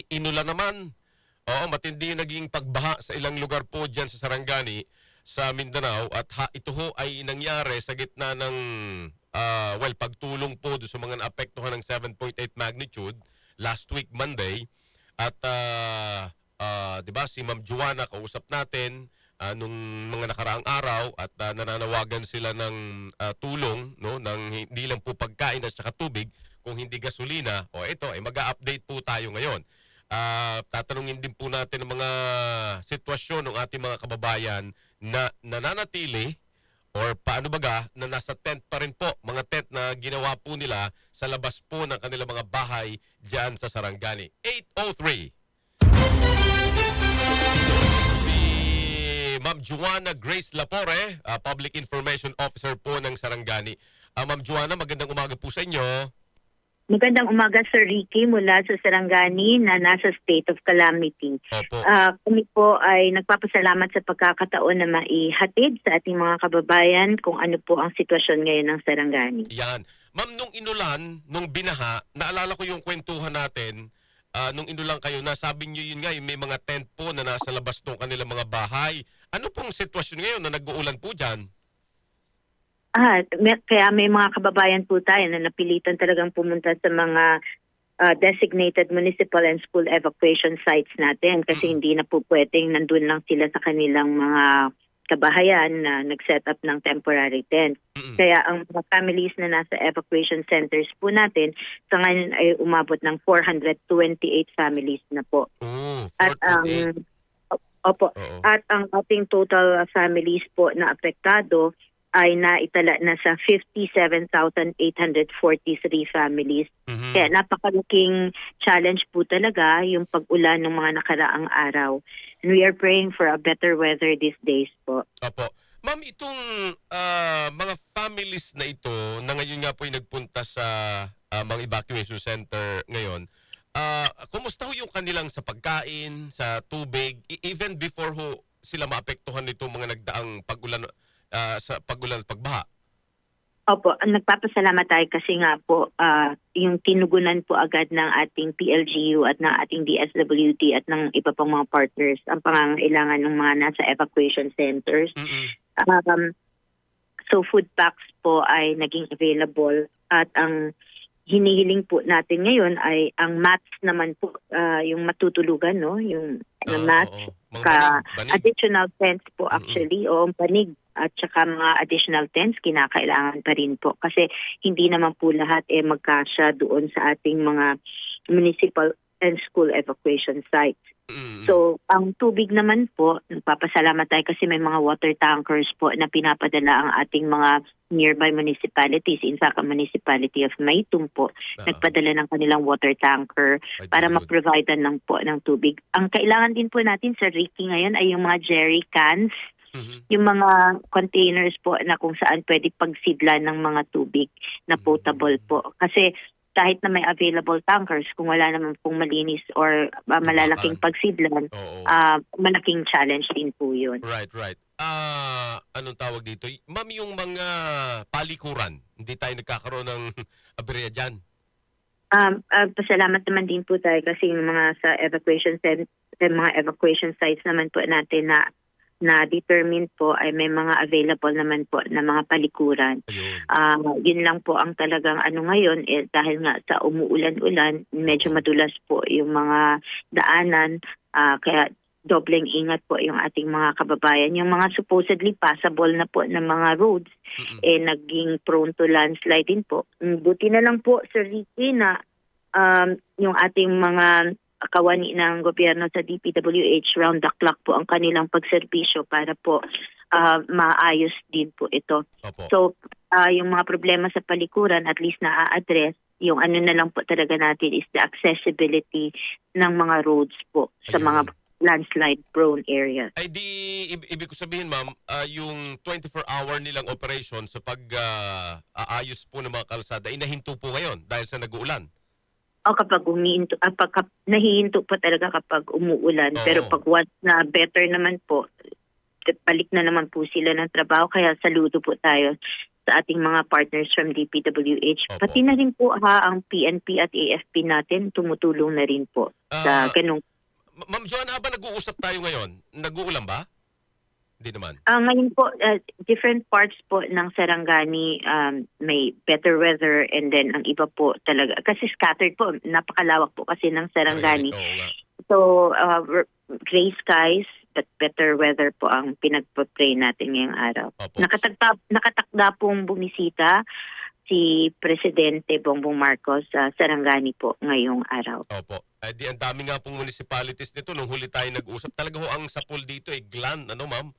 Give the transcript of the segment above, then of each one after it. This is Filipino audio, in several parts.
Inula naman. Oo, matindi yung naging pagbaha sa ilang lugar po dyan sa Sarangani, sa Mindanao. At ito ho ay nangyari sa gitna ng, pagtulong po doon sa mga naapektuhan ng 7.8 magnitude last week, Monday. At, di ba, si Ma'am Juana, kausap natin nung mga nakaraang araw at nananawagan sila ng tulong, no, ng hindi lang po pagkain at saka tubig, kung hindi gasolina. O ito, ay mag-a-update po tayo ngayon. Tatanungin din po natin ang mga sitwasyon ng ating mga kababayan na nananatili or paano baga na nasa tent pa rin po, mga tent na ginawa po nila sa labas po ng kanilang mga bahay dyan sa Sarangani. 803. Si Ma'am Juana Grace Lapore, Public Information Officer po ng Sarangani. Ma'am Juana, magandang umaga po sa inyo. Magandang umaga, Sir Ricky, mula sa Sarangani na nasa state of calamity. Opo. Kami po ay nagpapasalamat sa pagkakataon na maihatid sa ating mga kababayan kung ano po ang sitwasyon ngayon ng Sarangani. Yan. Ma'am, nung inulan, nung binaha, naalala ko yung kwentuhan natin, nung inulan kayo, nasabi nyo yun nga, yung may mga tent po na nasa labas ng kanilang mga bahay. Ano pong sitwasyon ngayon na nag-uulan po dyan? Kaya may mga kababayan po tayo na napilitan talagang pumunta sa mga designated municipal and school evacuation sites natin kasi hindi na po pwedeng nandun lang sila sa kanilang mga kabahayan na nag-set up ng temporary tent. Kaya ang mga families na nasa evacuation centers po natin sa ngayon ay umabot ng 428 families na po. Oh, At ang At ang ating total families po na apektado ay naitala na sa 57,843 families. Kaya napakalaking challenge po talaga yung pag-ulan ng mga nakaraang araw. And we are praying for a better weather these days po. Opo. Ma'am, itong mga families na ito na ngayon nga po ay nagpunta sa mga evacuation center ngayon, kumusta ho yung kanilang sa pagkain, sa tubig, even before ho sila maapektuhan nitong mga nagdaang pag-ulan, sa pag-ulan at pagbaha? Opo, nagpapasalamat tayo kasi nga po yung tinugunan po agad ng ating PLGU at ng ating DSWD at ng iba pang mga partners ang pangangailangan ng mga nasa evacuation centers. So food packs po ay naging available at ang hinihiling po natin ngayon ay ang mats naman po, yung matutulugan, no? Yung mats, banig. additional tents po actually, o banig at saka mga additional tents kinakailangan pa rin po kasi hindi naman po lahat magkasya doon sa ating mga municipal and school evacuation sites. So, ang tubig naman po, nagpapasalamat tayo kasi may mga water tankers po na pinapadala ang ating mga nearby municipalities. In fact, ang municipality of Maytum po, nagpadala ng kanilang water tanker para ma-provide ng po ng tubig. Ang kailangan din po natin sa Ricky ngayon ay yung mga jerry cans, yung mga containers po na kung saan pwede pagsidlan ng mga tubig na potable po. Kasi kahit na may available tankers, kung wala naman pong malinis or malalaking pagsidlan, malaking challenge din po yun. Right. Anong tawag dito? Ma'am, yung mga palikuran, hindi tayo nagkakaroon ng aberya dyan? Pasalamat naman din po tayo kasi yung mga sa mga evacuation sites naman po natin na determined po ay may mga available naman po na mga palikuran. Yun lang po ang talagang ngayon dahil nga sa umuulan-ulan, medyo madulas po yung mga daanan, kaya dobleng ingat po yung ating mga kababayan. Yung mga supposedly passable na po na mga roads, naging prone to landslide din po. Buti na lang po, Sir Ricky, na yung ating mga kawani ng gobyerno sa DPWH round the clock po ang kanilang pagserbisyo para po maayos din po ito. So, yung mga problema sa palikuran at least na-address, yung na lang po talaga natin is the accessibility ng mga roads po sa mga landslide prone areas. Ay di, ibig ko sabihin ma'am, yung 24-hour nilang operation sa pag-aayos po ng mga kalsada, inahinto po ngayon dahil sa nag-uulan? O kapag nahihinto po talaga kapag umuulan. Pero pag once na better naman po, balik na naman po sila ng trabaho. Kaya saludo po tayo sa ating mga partners from DPWH. Opo. Pati na rin po ang PNP at AFP natin tumutulong na rin po sa Ah, ganung. Ma'am Joanna, habang nag-uusap tayo ngayon, nag-uulan ba? Hindi naman. Ngayon po, different parts po ng Sarangani may better weather, and then ang iba po talaga, kasi scattered po, napakalawak po kasi ng Sarangani. Oo nga. So, gray skies but better weather po ang pinagpa-pray natin ngayong araw. Opo. Nakatakda pong bumisita si Presidente Bongbong Marcos sa Sarangani po ngayong araw. Opo. Di ang dami nga pong municipalities nito. Nung huli tayo nag-usap, talaga ho ang sapul dito ay Glan, ano ma'am?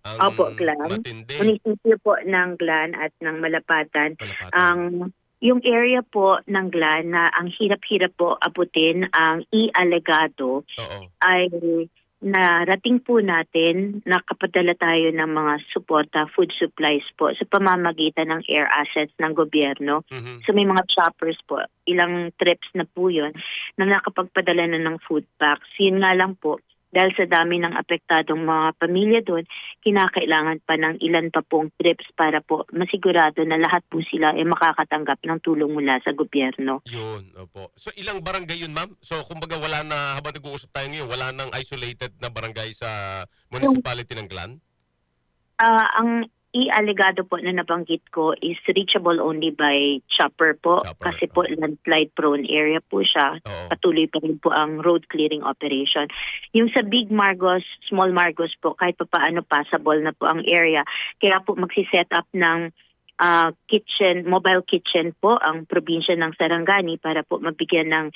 Ang Opo, Glan. matindi. Munisipyo po ng Glan at ng Malapatan. Malapatan. Yung area po ng Glan na ang hirap-hirap po abutin, ang Alegado, Oo. ay narating po natin, nakapadala tayo ng mga suporta, food supplies po sa pamamagitan ng air assets ng gobyerno. Mhm. So may mga shoppers po, ilang trips na po yun, na nakapagpadala na ng food packs. Yun nga lang po, dahil sa dami ng apektadong mga pamilya doon, kinakailangan pa ng ilan pa pong trips para po masigurado na lahat po sila ay makakatanggap ng tulong mula sa gobyerno. Yun, opo. So ilang barangay yun, ma'am? So kumbaga wala na, habang nag-uusap tayo ngayon, wala nang isolated na barangay sa municipality ng Glan? Ang Alegado po na nabanggit ko is reachable only by chopper po, Chopper, kasi po landslide prone area po siya. Oo. Patuloy pa rin po ang road clearing operation. Yung sa Big Margos, Small Margos po, kahit pa paano passable na po ang area. Kaya po magsiset up ng mobile kitchen po ang probinsya ng Sarangani para po mabigyan ng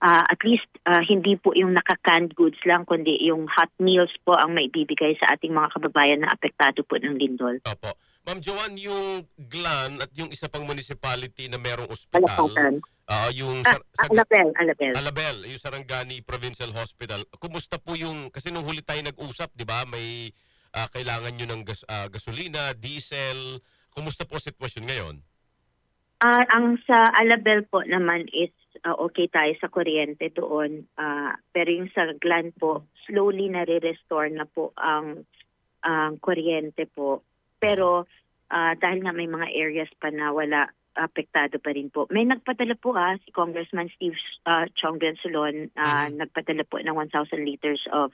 at least hindi po yung naka-canned goods lang, kundi yung hot meals po ang maibibigay sa ating mga kababayan na apektado po ng lindol. Opo. Ma'am Joanne, yung Glan at yung isa pang municipality na merong ospital, Malapatan. yung Alabel. yung Sarangani Provincial Hospital. Kumusta po yung, kasi nung huli tayo nag-usap, di ba, may kailangan nyo ng gasolina, diesel. Kumusta po sitwasyon ngayon? Ang sa Alabel po naman is okay tayo sa kuryente doon. Pero yung sa Glan po, slowly nare-restore na po ang kuryente po. Pero dahil nga may mga areas pa na wala, apektado pa rin po. May nagpadala po si Congressman Steve Chong Bensolon, nagpadala po ng 1,000 liters of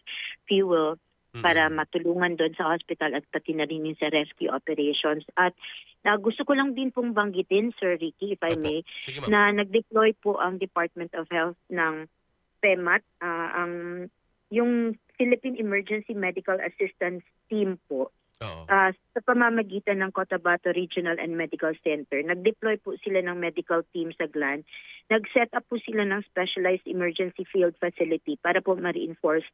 fuel para matulungan doon sa hospital at pati na rin yung sa rescue operations. At gusto ko lang din pong banggitin, Sir Ricky, if I may, Sige, ma'am. na nag-deploy po ang Department of Health ng PEMAT, yung Philippine Emergency Medical Assistance Team po, Oo. sa pamamagitan ng Cotabato Regional and Medical Center. Nag-deploy po sila ng medical team sa Glan. Nag-set up po sila ng specialized emergency field facility para po ma-reinforce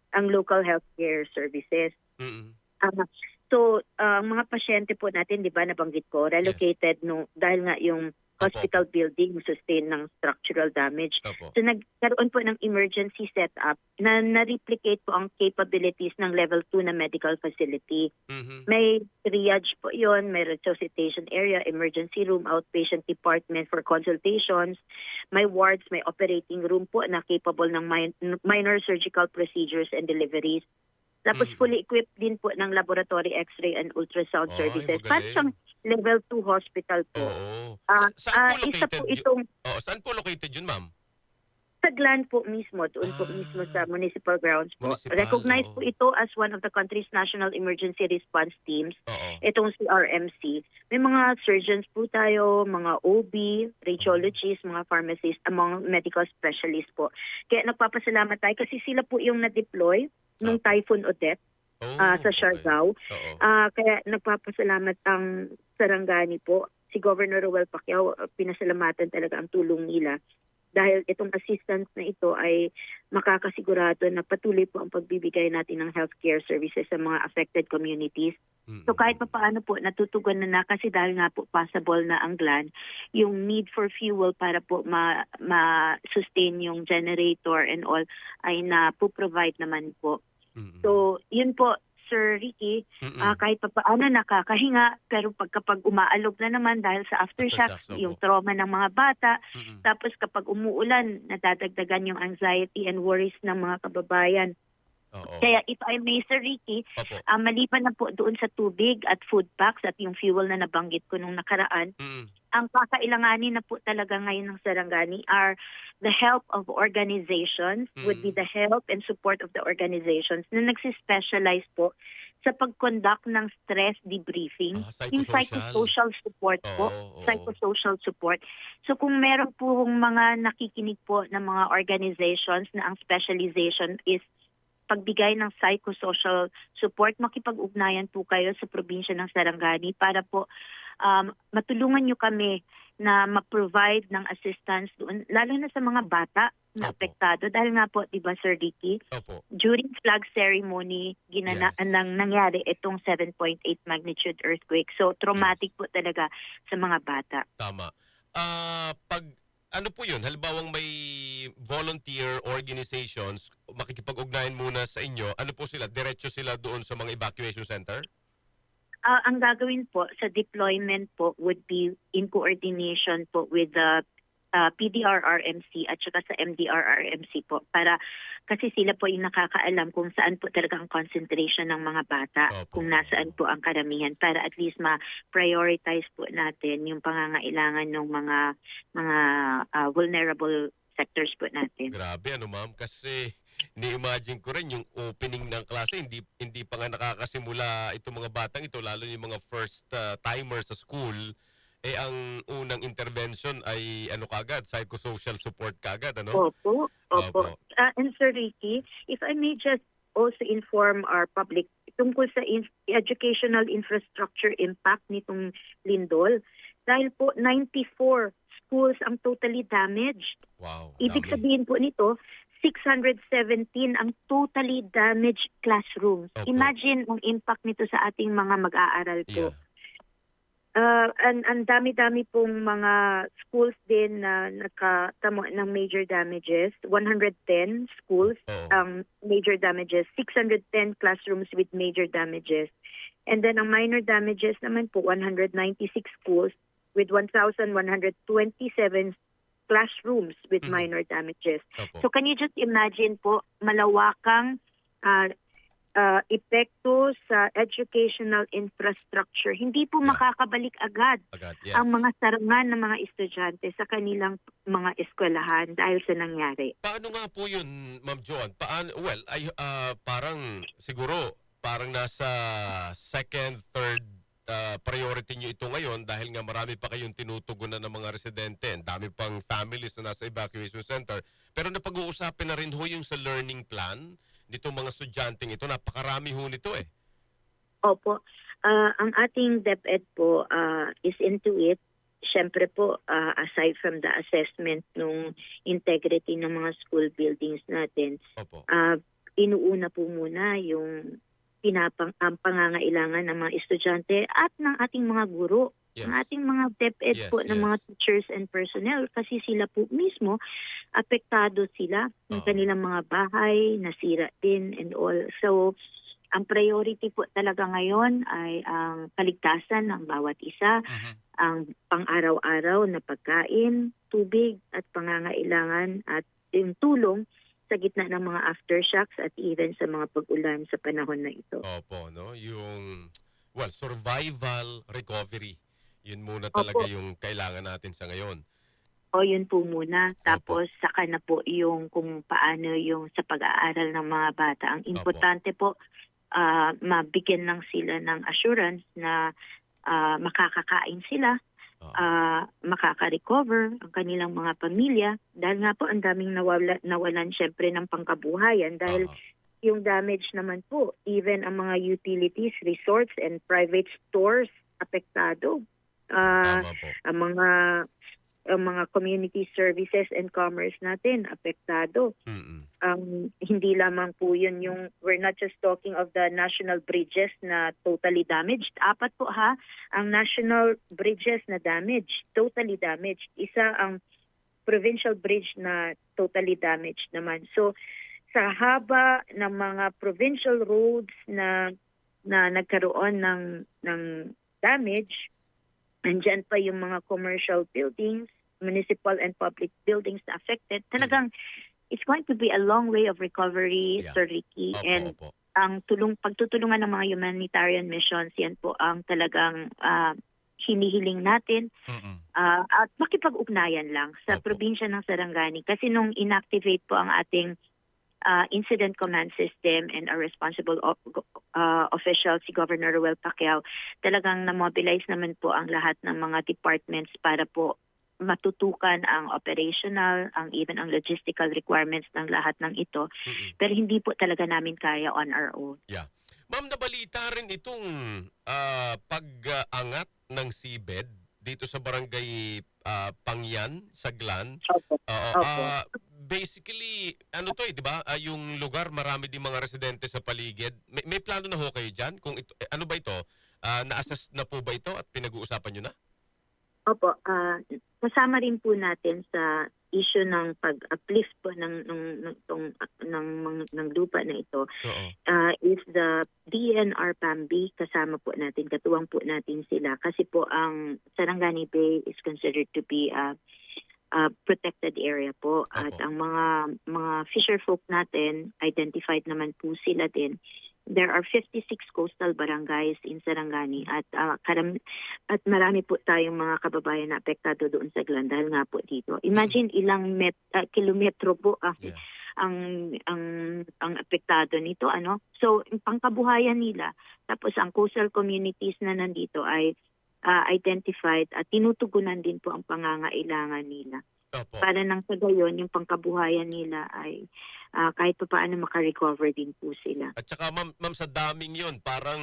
ang local healthcare services. Mm-mm. So, ang mga pasyente po natin, di ba, nabanggit ko, relocated dahil nga yung hospital building sustain ng structural damage. Opo. So, nagkaroon po ng emergency setup na na-replicate po ang capabilities ng level 2 na medical facility. Mhm. May triage po yon, may resuscitation area, emergency room, outpatient department for consultations, may wards, may operating room po na capable ng minor surgical procedures and deliveries. Tapos fully equipped din po ng laboratory, x-ray and ultrasound Ay, services. magaling. Para siyang level 2 hospital po. Oo. Saan po Isa located po itong saan po located yun, ma'am? sa Glan po mismo, doon po mismo sa municipal grounds po. Municipal, Recognized oo. po ito as one of the country's national emergency response teams. Oo. Itong CRMC. May mga surgeons po tayo, mga OB, radiologists, mga pharmacists, among medical specialists po. Kaya nagpapasalamat tayo kasi sila po yung na-deploy nung Typhoon Odette sa Siargao. Oo. Kaya nagpapasalamat ang Sarangani po. Si Governor Roel Pacquiao, pinasalamatan talaga ang tulong nila. Dahil itong assistance na ito ay makakasigurado na patuloy po ang pagbibigay natin ng healthcare services sa mga affected communities. So kahit pa paano po natutugon na kasi dahil nga po possible na ang Glan, yung need for fuel para po ma-sustain yung generator and all ay na-provide naman po. So yun po, Sir Ricky, kahit pa paano nakakahinga, pero kapag umaalog na naman dahil sa aftershocks, Aftershocks, yung opo. trauma ng mga bata, tapos kapag umuulan, nadadagdagan yung anxiety and worries ng mga kababayan. Oo. Kaya if I may, Sir Ricky, Opo. maliban na po doon sa tubig at food packs at yung fuel na nabanggit ko nung nakaraan, Mm. ang kakailanganin na po talaga ngayon ng Sarangani are the help of organizations, would be Mm. the help and support of the organizations na nagsispecialize po sa pag-conduct ng stress debriefing, yung Psychosocial. psychosocial support po, Oo, oo. psychosocial support. So kung meron po mga nakikinig po ng mga organizations na ang specialization is pagbigay ng psychosocial support, makipag-ugnayan po kayo sa probinsya ng Sarangani para po matulungan nyo kami na ma-provide ng assistance doon, lalo na sa mga bata na Opo. apektado. Dahil nga po, di ba Sir Dicky, Opo. during flag ceremony, Yes. nangyari itong 7.8 magnitude earthquake. So traumatic po talaga sa mga bata. Tama. Pag ano po yun, halimbawang may volunteer organizations, makikipag-ugnayan muna sa inyo, ano po sila? Diretso sila doon sa mga evacuation center? Ang gagawin po sa deployment po would be in coordination po with the PDRRMC at saka sa MDRRMC po, para kasi sila po yung nakakaalam kung saan po talaga ang concentration ng mga bata, Opo. kung nasaan po ang karamihan, para at least ma-prioritize po natin yung pangangailangan ng mga vulnerable sectors po natin. Grabe ano ma'am, kasi ni-imagine ko rin yung opening ng klase, hindi pa nga nakakasimula itong mga batang ito, lalo yung mga first timer sa school, ang unang intervention ay ano kagad, psychosocial support kagad, ano? Opo, opo. Opo. And Sir Ricky, if I may just also inform our public tungkol sa educational infrastructure impact nitong lindol, dahil po 94 schools ang totally damaged. Wow. Ibig dami. sabihin po nito, 617 ang totally damaged classrooms. Opo. Imagine ang impact nito sa ating mga mag-aaral po. Yeah. Ang dami-dami pong mga schools din na nakatamo ng major damages. 110 schools Oo. major damages, 610 classrooms with major damages. And then ang minor damages naman po, 196 schools with 1,127 classrooms with Mhm. minor damages. Opo. So can you just imagine po, malawakang epekto sa educational infrastructure. Hindi po Yeah. makakabalik agad Agad. Yes. ang mga sarangan ng mga estudyante sa kanilang mga eskwelahan dahil sa nangyari. Paano nga po yun, Ma'am Joan? Paano, well, parang siguro, parang nasa second, third priority nyo ito ngayon dahil nga marami pa kayong tinutugunan ng mga residente. Ang dami pang families na nasa evacuation center. Pero napag-uusapin na rin ho yung sa learning plan nitong mga estudyanteng ito. Napakarami ho nito eh. Opo. Ang ating DepEd po is into it. Siyempre po, aside from the assessment ng integrity ng mga school buildings natin, Opo. inuuna po muna yung ang pangangailangan ng mga estudyante at ng ating mga guro, Yes. ng ating mga DepEd Yes, po, ng yes. mga teachers and personnel, kasi sila po mismo, apektado sila ng Oo. kanilang mga bahay, nasira din and all. So, ang priority po talaga ngayon ay ang kaligtasan ng bawat isa, Mhm. ang pang-araw-araw na pagkain, tubig at pangangailangan at yung tulong sa gitna ng mga aftershocks at even sa mga pag-ulan sa panahon na ito. Opo, no? Yung, well, survival, recovery. Yun muna Opo. talaga yung kailangan natin sa ngayon. O yun po muna. Tapos saka na po yung kung paano yung sa pag-aaral ng mga bata. Ang importante po, mabigyan lang sila ng assurance na makakakain sila, makaka-recover ang kanilang mga pamilya. Dahil nga po ang daming nawalan syempre ng pangkabuhayan dahil yung damage naman po, even ang mga utilities, resorts and private stores apektado. Tama po. Ang mga community services and commerce natin apektado. Mm-mm. Hindi lamang po yun yung, we're not just talking of the national bridges na totally damaged. 4 po ang national bridges na damaged, totally damaged. Isa ang provincial bridge na totally damaged naman. So sa haba ng mga provincial roads na nagkaroon ng damage, andyan pa yung mga commercial buildings, municipal and public buildings na affected. Talagang it's going to be a long way of recovery, Yeah. Sir Ricky. Opo, And opo. ang pagtutulungan ng mga humanitarian missions, yan po ang talagang hinihiling natin. At makipag-ugnayan lang sa Opo. probinsya ng Sarangani. Kasi nung inactivate po ang ating incident command system and our responsible official, si Governor Ruel Pacquiao, talagang na-mobilize naman po ang lahat ng mga departments para po matutukan ang operational, even ang logistical requirements ng lahat ng ito. Pero hindi po talaga namin kaya on our own. Yeah. Ma'am, nabalita rin itong pag-angat ng seabed dito sa barangay Pangyan, Saglan. Opo. Oo. Opo. Basically, ano to di ba? Yung lugar, marami din mga residente sa paligid. May plano na ho kayo dyan? Kung ito, ano ba ito? Na-assess na po ba ito at pinag-uusapan nyo na? Opo, kasama rin po natin sa issue ng pag-uplift po ng lupa na ito Oo. is the DNR PAMB. Kasama po natin, katuwang po natin sila kasi po ang Sarangani Bay is considered to be a protected area po. At Opo. ang mga fisher folk natin, identified naman po sila din. There are 56 coastal barangays in Sarangani at marami po tayong mga kababayan na apektado doon sa Glan dahil nga po dito. Imagine ilang kilometro po Yeah. ang apektado nito, ano? So, yung pangkabuhayan nila, tapos ang coastal communities na nandito ay identified at tinutugunan din po ang pangangailangan nila. Opo. Para nang sa gayon, yung pangkabuhayan nila ay kahit pa paano makarecover din po sila. At saka ma'am, sa daming yon parang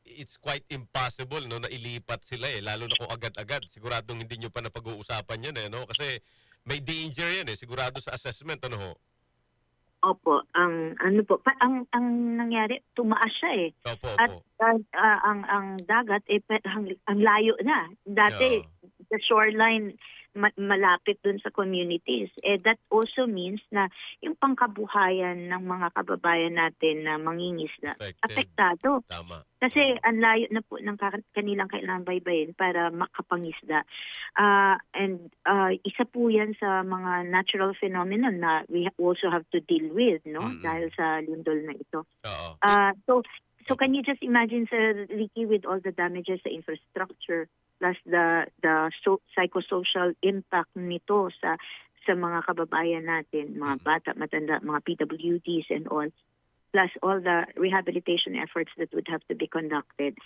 it's quite impossible no na ilipat sila lalo na kung agad-agad. Siguradong hindi nyo pa napag-uusapan yan no? Kasi may danger yan sigurado sa assessment ano ho. Opo, ang nangyari, tumaas siya Opo, At opo. ang dagat ang layo na. Dati the shoreline malapit dun sa communities. That also means na yung pangkabuhayan ng mga kababayan natin na mangingisda, apektado. Tama. Kasi ang layo na po ng kanilang kailangan baybayin para makapangisda. And isa po yan sa mga natural phenomenon na we also have to deal with, no? Dahil sa lindol na ito. Oo. So can you just imagine, Sir Ricky, with all the damages sa infrastructure plus the psychosocial impact nito sa mga kababayan natin, mga bata, matanda, mga PWDs and all, plus all the rehabilitation efforts that would have to be conducted.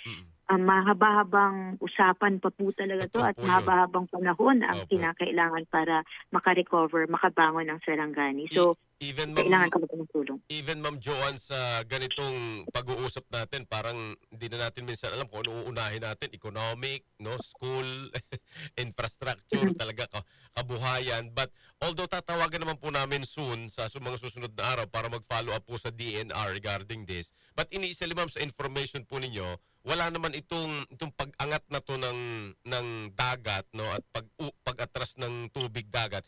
Mahaba-habang usapan pa po talaga to at mahaba-habang panahon ang kinakailangan para makarecover, makabangon ang Sarangani. So, kailangan talaga ng tulong. Even Ma'am Joanne, sa ganitong pag-uusap natin, parang hindi na natin minsan alam kung ano uunahin natin. Economic, no, school, infrastructure, talaga kabuhayan. But although tatawagan naman po namin soon sa mga susunod na araw para mag-follow up po sa DNR regarding this. But iniisali Ma'am sa information po ninyo, wala naman itong pag-angat na to ng dagat, no, at pag-atras ng tubig dagat.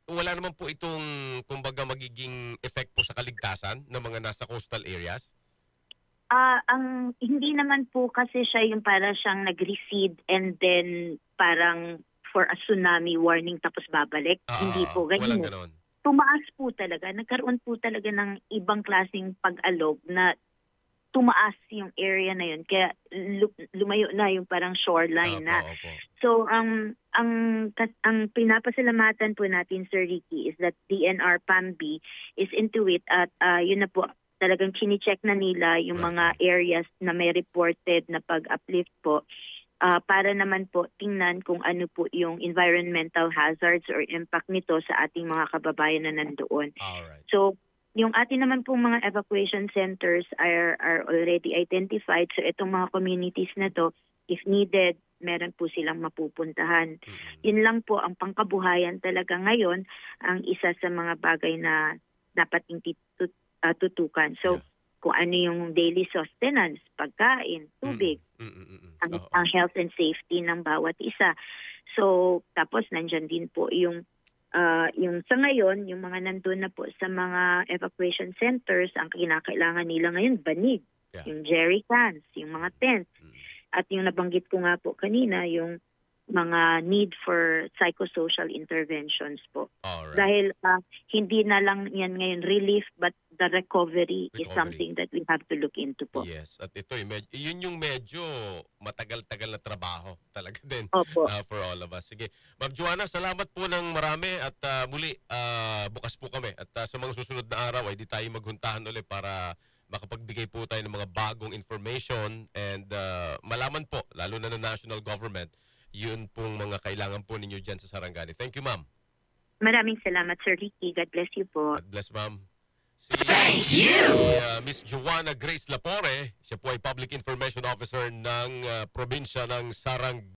Wala naman po itong kumbaga magiging effect po sa kaligtasan ng mga nasa coastal areas? Ang hindi naman po kasi siya yung para siyang nag-recede and then parang for a tsunami warning tapos babalik. Hindi po ganyan. Walang ganon. Tumaas po talaga. Nagkaroon po talaga ng ibang klaseng pag-alog na tumaas yung area na yun. Kaya lumayo na yung parang shoreline na. Opo. So, ang pinapasalamatan po natin, Sir Ricky, is that DNR PAMB is into it at yun na po, talagang chine-check na nila yung mga areas na may reported na pag-uplift po para naman po tingnan kung ano po yung environmental hazards or impact nito sa ating mga kababayan na nandoon. Alright. So, yung atin naman pong mga evacuation centers are already identified. So itong mga communities na to, if needed, meron po silang mapupuntahan. Yun lang po ang pangkabuhayan talaga ngayon, ang isa sa mga bagay na dapat tutukan. So kung ano yung daily sustenance, pagkain, tubig, ang health and safety ng bawat isa. So tapos nandyan din po yung sa ngayon, yung mga nandun na po sa mga evacuation centers, ang kinakailangan nila ngayon, banig, yung jerry cans, yung mga tents. At yung nabanggit ko nga po kanina, yung mga need for psychosocial interventions po. Alright. Dahil hindi na lang yan ngayon relief but the recovery is Recovery. something that we have to look into po. Yes, at ito yun yung medyo matagal-tagal na trabaho talaga din Opo. for all of us. Sige, Ma'am Joanna, salamat po ng marami at muli bukas po kami at sa mga susunod na araw ay di tayo maghuntahan ulit para makapagbigay po tayo ng mga bagong information and malaman po, lalo na ng national government, yun pong mga kailangan po ninyo dyan sa Sarangani. Thank you, ma'am. Maraming salamat, Sir Ricky. God bless you po. God bless, ma'am. Thank you! Miss Joanna Grace Lapore, siya po ay Public Information Officer ng probinsya ng Sarangani.